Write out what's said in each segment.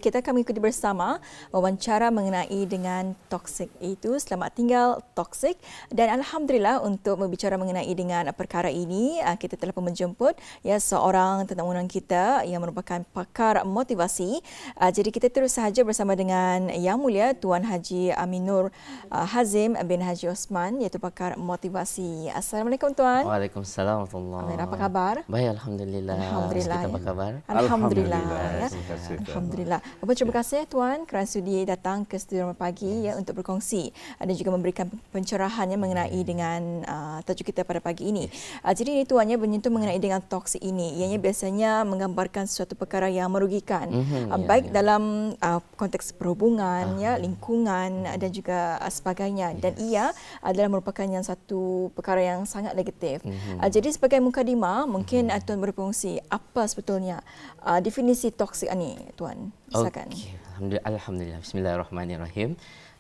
kita akan mengikuti bersama wawancara mengenai dengan toksik itu. Selamat tinggal toksik. Dan alhamdulillah untuk berbicara mengenai dengan perkara ini, kita telah pun menjemput seorang tetamu kita yang merupakan pakar motivasi. Jadi kita terus sahaja bersama dengan Yang Mulia Tuan Haji Aminur Hazim bin Haji Osman, iaitu pakar motivasi. Assalamualaikum Tuan. Waalaikumsalam warahmatullahi wabarakatuh. Apa khabar? Baik, alhamdulillah. Alhamdulillah. Kita apa khabar? Alhamdulillah. Alhamdulillah. Terima kasih Tuan kerana sudi datang ke studio pagi untuk berkongsi dan juga memberikan pencerahannya mengenai dengan tajuk kita pada pagi ini. Jadi ini Tuannya menyentuh mengenai dengan toksik ini. Ianya biasanya menggambarkan suatu perkara yang merugikan, baik dalam konteks perhubungan, lingkungan dan juga sebagainya. Dan ia adalah merupakan yang satu perkara yang sangat negatif. Jadi sebagai mukadimah, mungkin Tuan berkongsi apa sebetulnya definisi toksik ini, Tuan. Silakan. Okay. Alhamdulillah. Bismillahirrahmanirrahim.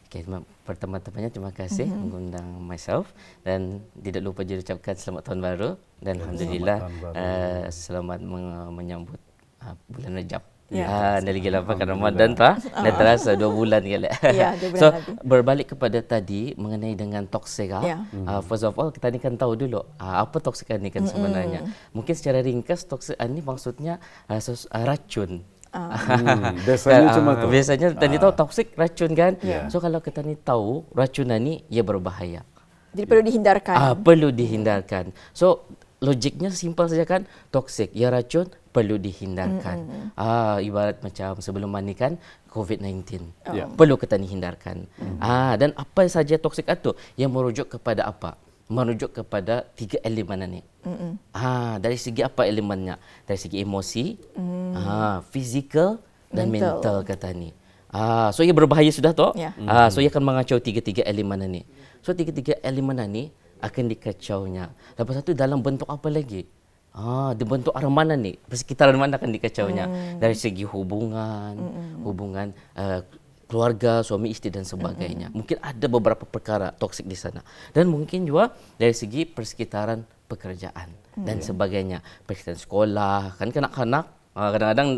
Okay, pertama-tamanya terima kasih mengundang myself dan tidak lupa juga ucapkan selamat tahun baru dan alhamdulillah selamat menyambut bulan Rajab. Dah lagi lapar kan Ramadan dah terasa 2 bulan kali. So berbalik kepada tadi mengenai dengan toksik. First of all kita ni kan tahu dulu apa toksik ni kan sebenarnya. Mungkin secara ringkas toksik ni maksudnya racun. Biasanya cuma tu. Biasanya tadi tahu toksik racun kan. So kalau kita ni tahu racunan ni ia berbahaya. Jadi perlu dihindarkan. Perlu dihindarkan. So logiknya simpel saja kan, toksik ya racun perlu dihindarkan. Ibarat macam sebelum ni kan COVID-19. Perlu kita ni hindarkan. Dan apa saja toksik itu yang merujuk kepada apa? Merujuk kepada 3 elemen ni. Dari segi apa elemennya? Dari segi emosi, fizikal dan mental kata ni. So ia berbahaya sudah toh. So ia akan mengacau 3 elemen ni. So 3 elemen ni akan dikacaunya. Lepas itu dalam bentuk apa lagi? Di bentuk arah mana ni? Persekitaran mana akan dikacaunya? Dari segi hubungan, hubungan keluarga, suami isteri dan sebagainya. Mungkin ada beberapa perkara toksik di sana. Dan mungkin juga dari segi persekitaran pekerjaan dan sebagainya. Persekitaran sekolah, kan kanak-kanak kadang-kadang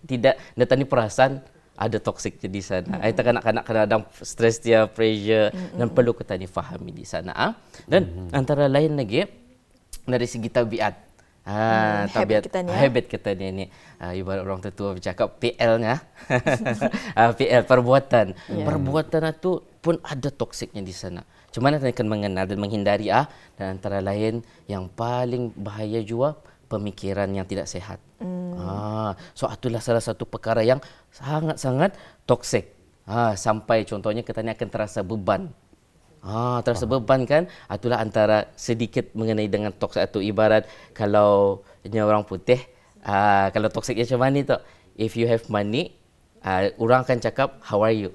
tidak datang perasaan ada toksik di sana. Kita kanak-kanak kadang-kadang stres dia, pressure dan perlu kita fahami di sana. Dan antara lain lagi dari segi tabiat. Habit kita ni ibarat orang tertua bercakap PL-nya. PL perbuatan. Perbuatan itu pun ada toksiknya di sana. Cuma kita akan mengenal dan menghindari dan antara lain yang paling bahaya juga pemikiran yang tidak sehat. So itulah salah satu perkara yang sangat-sangat toksik. Sampai contohnya kita ni akan terasa beban. Terasa beban kan? Itulah antara sedikit mengenai dengan toksik itu. Ibarat kalau ini orang putih, kalau toksiknya macam mana tu? If you have money, orang akan cakap how are you?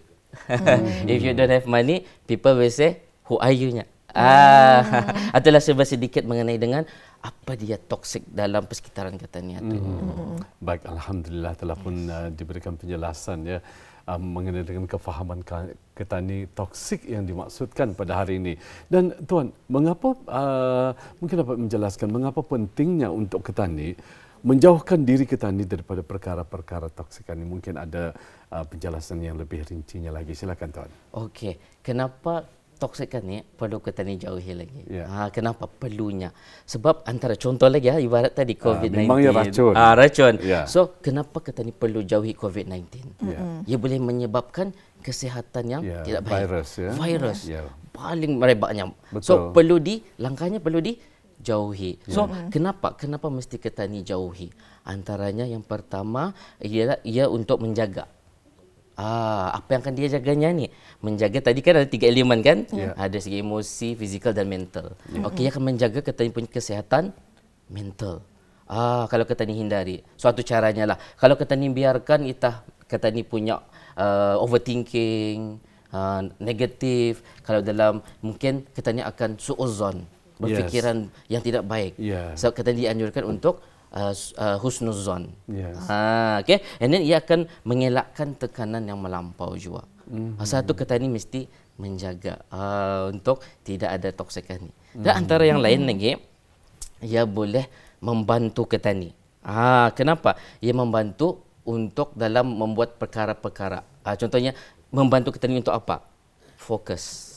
If you don't have money, people will say who are you-nya. Itulah sedikit mengenai dengan apa dia toksik dalam persekitaran kita ni. Baik, alhamdulillah telah pun diberikan penjelasan ya. Mengenai dengan kefahaman kita ni toksik yang dimaksudkan pada hari ini. Dan Tuan, mengapa mungkin dapat menjelaskan mengapa pentingnya untuk kita ni menjauhkan diri kita ni daripada perkara-perkara toksik ini? Mungkin ada penjelasan yang lebih rincinya lagi. Silakan Tuan. Okey, kenapa toksik ni perlu kita ni jauhi lagi? Kenapa perlunya? Sebab antara contoh lagi ibarat tadi COVID-19. Memang ia racun. Racun. So kenapa kita ni perlu jauhi COVID-19? Ia boleh menyebabkan kesihatan yang tidak baik. Virus. Paling merebaknya. So langkahnya perlu dijauhi. So kenapa mesti kita ni jauhi? Antaranya yang pertama ialah ia untuk menjaga. Apa yang akan dia jaganya ni? Menjaga tadi kan ada 3 elemen kan? Ada segi emosi, fizikal dan mental. Okey, akan menjaga kita punya kesihatan mental. Kalau kita ni hindari, suatu caranya lah. Kalau kita ni biarkan kita ni punya overthinking, negatif, kalau dalam mungkin kita ni akan suuzon, berfikiran yang tidak baik. So kita dianjurkan untuk husnuzon. Okay. And then ia akan mengelakkan tekanan yang melampau juga. Satu kita ni mesti menjaga untuk tidak ada toksikan ni. Dan antara yang lain lagi, ia boleh membantu kita ni. Kenapa? Ia membantu untuk dalam membuat perkara-perkara. Contohnya membantu kita ni untuk apa? Fokus.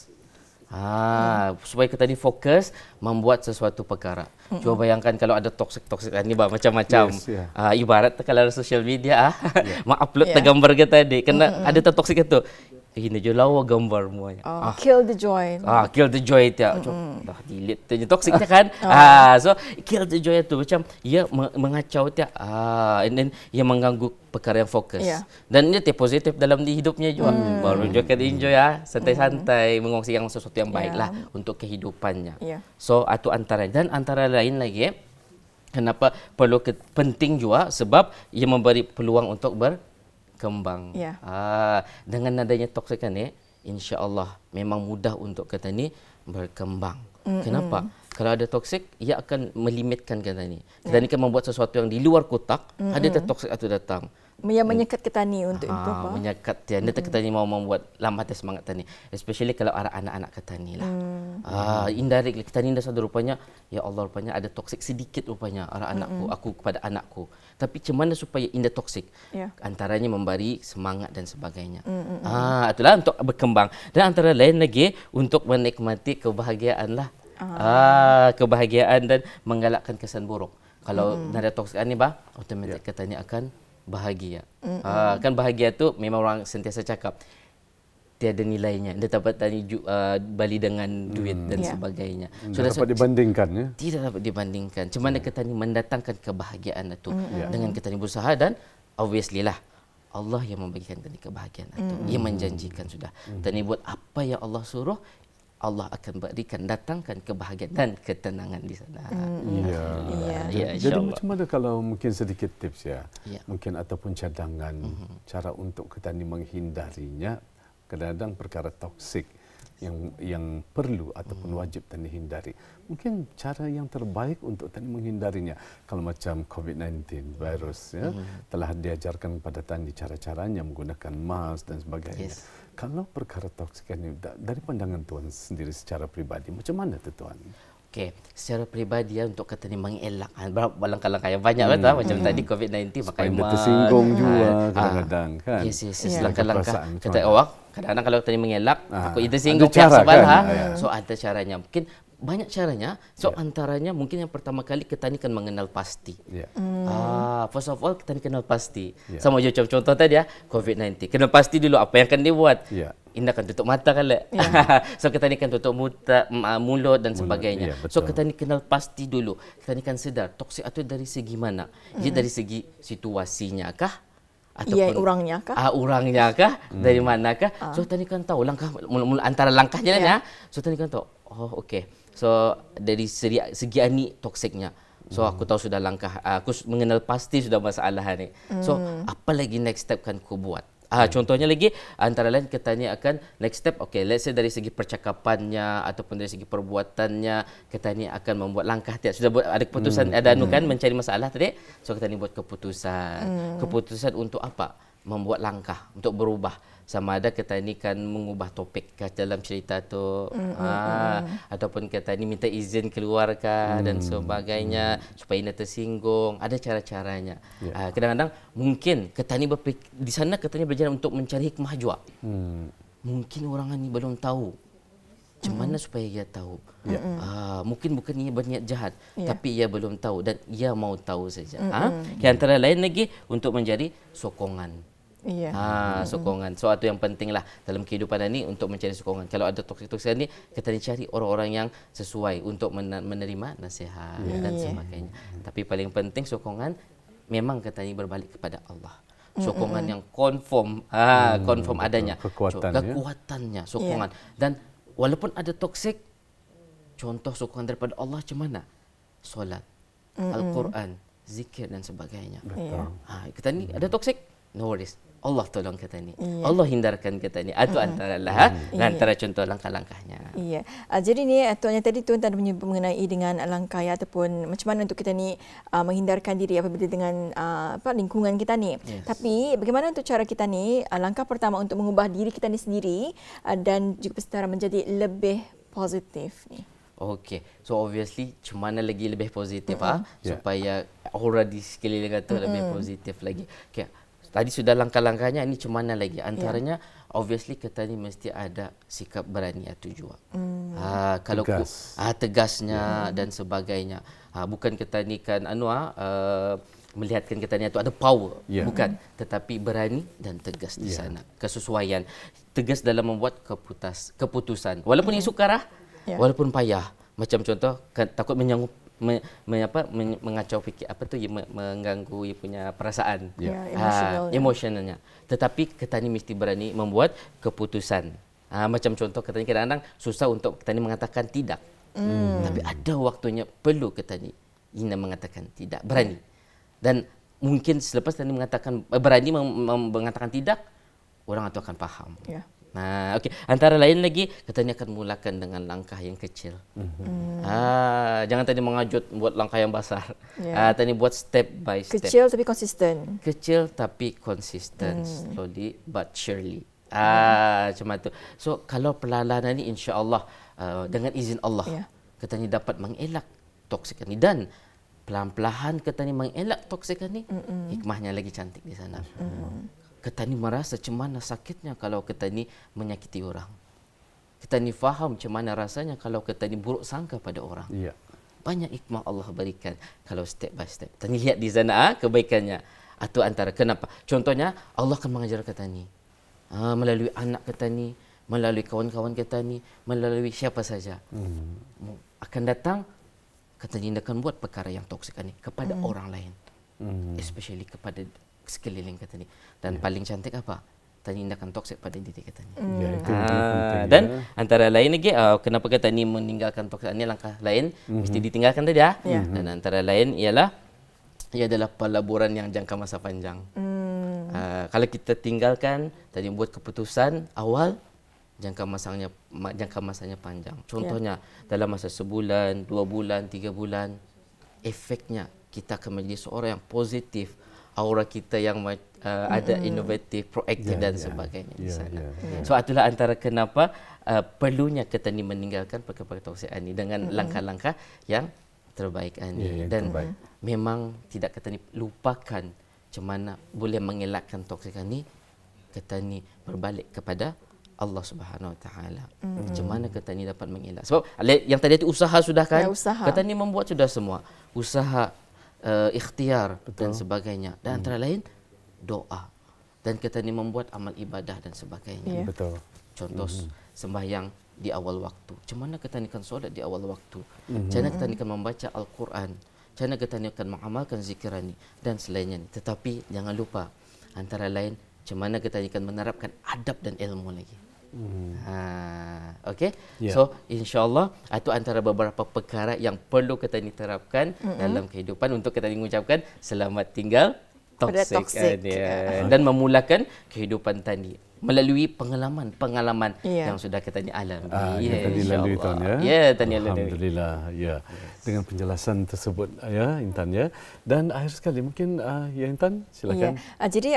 Supaya kita ni fokus membuat sesuatu perkara. Cuba bayangkan kalau ada toksik ni macam-macam. Yes, yeah. Ibarat kalau social media upload gambar kita tadi kena ada toksik itu. Ini je lawa gambar semuanya. Kill the joy. Kill the joy dia. Dah delete tu toksiknya kan. So kill the joy tu macam ia mengacau dia. And then ia mengganggu perkara yang fokus. Dan dia positif dalam hidupnya juga. Baru dia akan enjoy santai-santai mengongsi yang sesuatu yang baiklah untuk kehidupannya. So itu antaranya. Dan antara lain lagi kenapa perlu penting juga sebab ia memberi peluang untuk berkembang. Dengan adanya toksikan ni, insya-Allah memang mudah untuk kita ni berkembang. Kenapa? Kalau ada toksik, ia akan melimitkan kita ni. Kita ni kan membuat sesuatu yang di luar kotak, ada toksik itu datang. Yang menyekat kita ni untuk improve. Menyekat dia. Nanti kita ni mau membuat lambat semangat kita ni. Especially kalau ada anak-anak kita ni lah. Indirectly kita ni dah sadar rupanya, ya Allah rupanya ada toksik sedikit rupanya arah anakku, aku kepada anakku. Tapi macam mana supaya indah toksik? Antaranya memberi semangat dan sebagainya. Itulah untuk berkembang. Dan antara lain lagi untuk menikmati kebahagiaan lah. Kebahagiaan dan menggalakkan kesan buruk. Kalau ada toksik ni otomatik kita ni akan bahagia. Kan bahagia tu memang orang sentiasa cakap tiada nilainya. Dia dapat bali dengan duit dan sebagainya. Tidak dapat dibandingkan ya. Tidak dapat dibandingkan. Cuma kita ni mendatangkan kebahagiaan itu dengan kita ni berusaha dan obviously lah Allah yang membagikan kita ni kebahagiaan itu. Ia menjanjikan sudah. Kita ni buat apa yang Allah suruh, Allah akan berikan, datangkan kebahagiaan dan ketenangan di sana. Jadi macam mana kalau mungkin sedikit tips mungkin ataupun cadangan cara untuk kita ni menghindarinya, kadang-kadang perkara toksik yang perlu ataupun wajib tadi hindari. Mungkin cara yang terbaik untuk tadi menghindarinya. Kalau macam COVID-19 virus telah diajarkan kepada tadi cara-caranya menggunakan mask dan sebagainya. Kalau perkara toksik ini dari pandangan Tuan sendiri secara pribadi, macam mana tu Tuan? Okey, secara pribadi untuk kata ni mengelak langkah-langkah yang banyak macam tadi COVID-19 pakai mask. Tersinggung juga kadang-kadang kan. Langkah-langkah kata kadang-kadang kalau tadi mengelak takut tersinggung pihak sebelah. So ada caranya. Mungkin banyak caranya. So antaranya mungkin yang pertama kali kita ni kan mengenal pasti. First of all kita ni kenal pasti. Sama je contoh tadi COVID-19. Kenal pasti dulu apa yang akan dia buat. Indah kan tutup mata kan. So kita ni kan tutup mulut dan sebagainya. So kita ni kenal pasti dulu. Kita ni kan sedar toksik itu dari segi mana? Ia dari segi situasinya kah? Ataupun orangnya kah? Orangnya kah? Dari manakah? So kita ni kan tahu langkah antara langkahnya kan So kita ni kan tahu. Oh okey. So dari segi ani toksiknya. So aku tahu sudah langkah, aku mengenal pasti sudah masalah ni. So apa lagi next step kan ku buat? Contohnya lagi antara lain kita ni akan next step, okay, let's say dari segi percakapannya ataupun dari segi perbuatannya kita ni akan membuat langkah sudah buat ada keputusan ada kan mencari masalah tadi. So kita ni buat keputusan. Keputusan untuk apa? Membuat langkah untuk berubah. Sama ada kita ni kan mengubah topik dalam cerita tu ataupun kita ni minta izin keluarkah dan sebagainya supaya dia tersinggung. Ada cara-caranya. Kadang-kadang mungkin kita ni di sana kita ni berjalan untuk mencari hikmah juga. Mungkin orang ni belum tahu macam mana supaya ia tahu. Mungkin bukan ia berniat jahat tapi ia belum tahu dan ia mau tahu saja. Yang antara lain lagi untuk menjadi sokongan. Sokongan. So itu yang penting lah dalam kehidupan ini untuk mencari sokongan. Kalau ada toksik-toksik ni kita cari orang-orang yang sesuai untuk menerima nasihat dan sebagainya. Tapi paling penting sokongan memang kita ni berbalik kepada Allah. Sokongan yang confirm adanya. Kekuatannya sokongan. Dan walaupun ada toksik, contoh sokongan daripada Allah macam mana? Solat, Al-Quran, zikir dan sebagainya. Kita ni ada toksik, no worries. Allah tolong kita ni. Allah hindarkan kita ni. Itu antara contoh langkah-langkahnya. Jadi ni tuannya tadi tuan tadi menyebut mengenai dengan langkah ataupun macam mana untuk kita ni menghindarkan diri apabila dengan lingkungan kita ni. Tapi bagaimana untuk cara kita ni langkah pertama untuk mengubah diri kita ni sendiri dan juga setara menjadi lebih positif ni. Okey. So obviously macam mana lagi lebih positif supaya aura di sekeliling itu lebih positif lagi. Okay. tadi sudah langkah-langkahnya, ini macam mana lagi? Antaranya obviously kita ni mesti ada sikap berani atau jua. Kalau tegasnya dan sebagainya. Bukan kita ni kan melihatkan kita ni itu ada power, bukan, tetapi berani dan tegas di sana. Kesesuaian, tegas dalam membuat keputusan. Walaupun ini sukar, walaupun payah. Macam contoh, takut menyanggup mengacau fikir mengganggu ia punya perasaan, emosionalnya. Tetapi kita ni mesti berani membuat keputusan. Macam contoh kita ni kadang-kadang susah untuk kita ni mengatakan tidak. Tapi ada waktunya perlu kita ni ingin mengatakan tidak, berani. Dan mungkin selepas kita ni mengatakan berani mengatakan tidak, orang itu akan faham. Okey. Antara lain lagi, kita ni akan mulakan dengan langkah yang kecil. Jangan tadi mengajut buat langkah yang besar. Tadi buat step by step. Kecil tapi konsisten. Kecil tapi konsisten, slowly but surely. Macam tu. So kalau perlahan-lahan ni, insya-Allah dengan izin Allah, kita ni dapat mengelak toksikan ni, dan pelan-pelan kita ni mengelak toksikan ni, hikmahnya lagi cantik di sana. Kita ni merasa macam mana sakitnya kalau kita ni menyakiti orang. Kita ni faham macam mana rasanya kalau kita ni buruk sangka pada orang. Banyak hikmah Allah berikan kalau step by step. Kita ni lihat di sana kebaikannya. Atau antara kenapa? Contohnya Allah akan mengajar kita ni melalui anak kita ni, melalui kawan-kawan kita ni, melalui siapa saja. Akan datang kita ni akan buat perkara yang toksik ni kepada orang lain. Especially kepada sekeliling kita ni. Dan paling cantik apa? Tindakan toksik pada diri kita ni. Dan antara lain lagi, kenapa kita ni meninggalkan toksik ni, langkah lain mesti ditinggalkan tadi Dan antara lain ia adalah pelaburan yang jangka masa panjang. Kalau kita tinggalkan tadi buat keputusan awal, jangka masanya panjang. Contohnya dalam masa sebulan, 2 bulan, 3 bulan, efeknya kita akan menjadi seorang yang positif, aura kita yang ada inovatif, proaktif dan sebagainya di sana. So itulah antara kenapa perlunya kita ni meninggalkan perkara-perkara toksik ini dengan langkah-langkah yang terbaik ini. Dan memang tidak kita ni lupakan macam mana boleh mengelakkan toksik ini. Kita ni berbalik kepada Allah Subhanahu Wa Taala. Macam mana kita ni dapat mengelak? Sebab yang tadi itu usaha sudah kan? Kita ni membuat sudah semua. Usaha, ikhtiar dan sebagainya. Dan antara lain doa. Dan kita ni membuat amal ibadah dan sebagainya. Contoh sembahyang di awal waktu. Macam mana kita ni akan solat di awal waktu? Macam mana kita ni akan membaca Al-Quran? Macam mana kita ni akan mengamalkan zikiran ni dan selainnya. Tetapi jangan lupa antara lain macam mana kita ni akan menerapkan adab dan ilmu lagi. Okey. So insya-Allah itu antara beberapa perkara yang perlu kita ni terapkan dalam kehidupan untuk kita ni mengucapkan selamat tinggal toksik dan memulakan kehidupan tadi melalui pengalaman yang sudah kita ni alami. Dilalui Tuan Alhamdulillah. Dengan penjelasan tersebut Intan Dan akhir sekali mungkin Intan silakan. Jadi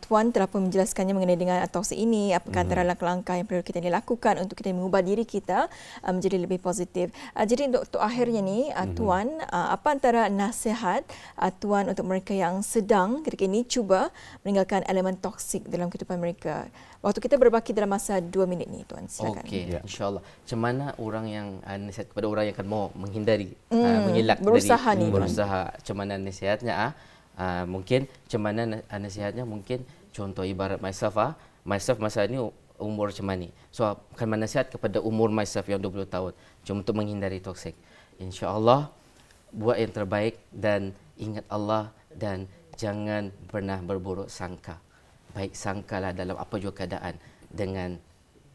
Tuan telah pun menjelaskannya mengenai dengan toksik ini, apakah antara langkah-langkah yang perlu kita lakukan untuk kita mengubah diri kita menjadi lebih positif. Jadi untuk akhirnya ni Tuan, apa antara nasihat Tuan untuk mereka yang sedang ketika ini cuba meninggalkan elemen toksik dalam kehidupan mereka? Waktu kita berbaki dalam masa 2 minit ni Tuan, silakan. Okey, insya-Allah. Macam mana orang yang nasihat kepada orang yang akan mau menghindari, mengelak berusaha dari ni, berusaha. Macam mana nasihatnya? Mungkin macam mana nasihatnya? Mungkin contoh ibarat myself masa ni umur macam ni. So akan menasihat kepada umur myself yang 20 tahun cuma untuk menghindari toksik. Insya-Allah buat yang terbaik dan ingat Allah dan jangan pernah berburuk sangka. Baik sangkalah dalam apa juga keadaan, dengan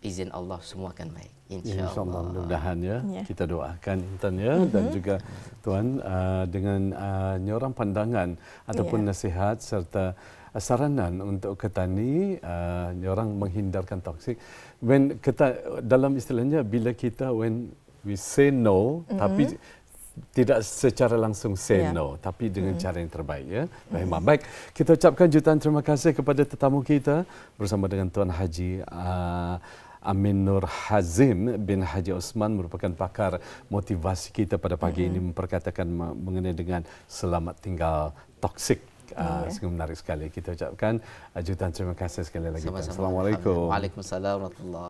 izin Allah semua akan baik. InsyaAllah. Mudah-mudahan kita doakan Intan dan juga Tuan dengan nyorang pandangan ataupun nasihat serta saranan untuk kita ni nyorang menghindarkan toksik. When kita dalam istilahnya bila kita when we say no tapi tidak secara langsung say no, tapi dengan cara yang terbaik. Baik, kita ucapkan jutaan terima kasih kepada tetamu kita bersama dengan Tuan Haji Amin Nur Hazim bin Haji Osman, merupakan pakar motivasi kita pada pagi ini, memperkatakan mengenai dengan selamat tinggal toksik. Sungguh menarik sekali. Kita ucapkan jutaan terima kasih sekali lagi. Sama-sama. Assalamualaikum. Waalaikumsalam warahmatullahi